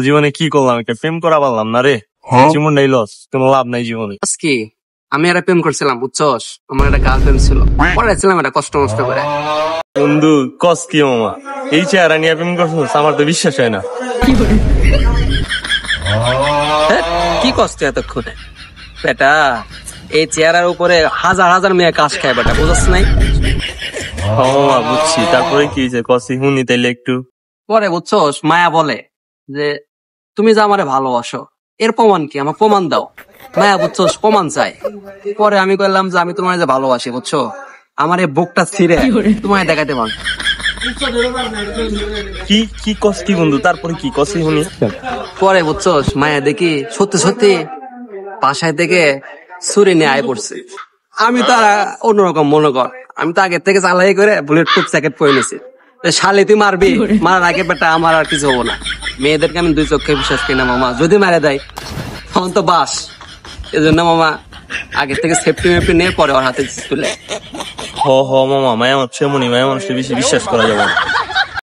জীবনে কি করলাম, একটা প্রেম করা পারলাম না রে। জীবনটাই লস, কোনো লাভ নাই জীবনে। কি আমি একটা প্রেম করছিলাম বুঝছস, আমার একটা গার্লফ্রেন্ড ছিল, পড়াইছিলাম একটা কষ্ট মষ্ট করে। বন্ধু কস কি মামা, এই চেহারা নিয়ে প্রেম করছিস? আমার তো বিশ্বাস হয় না। কি কষ্ট এতক্ষণে বেটা, এই চেহারার উপরে হাজার হাজার মেয়ে কাজ খায় বেটা, বুঝছ নাই? মামা বুঝছি, তারপরে কি যে কসি শুনি তাইলে একটু। পরে বুঝছস মায়া বলে যে তুমি যে আমারে ভালোবাসো, এর প্রমাণ কি, আমার প্রমাণ দাও। মায়া বুঝছস প্রমাণ চাই। পরে আমি কইলাম যে আমি তোমার যে ভালোবাসি বুঝছো, আমার এই বুকটা ছিঁড়ে তোমায় দেখাতে পারো। কি কি কস কি বন্ধু, তারপরে কি কসি শুনি। পরে বুঝছস মায়া দেখি সত্যি সত্যি বাসায় থেকে ছুরি নিয়ে আয় পড়ছে। আমি তো আর অন্যরকম মনে কর, আমি তো আগে থেকে চালাই করে বুলেট প্রুফ জ্যাকেট পরে নিছি। শালে তুই মারবি, মারার আগে বেটা আমার আর কিছু হবো না। মেয়েদেরকে আমি দুই চোখে বিশ্বাস করি না মামা, যদি মারা দেয় তখন তো বাস। এজন্য মামা আগে থেকে সেফটি মেফটি নিয়ে পরে ওর হাতে তুলে। হ হ মামা, মায়া মানুষ এমনই, মায়া মানুষকে বেশি বিশ্বাস করা যাবে না।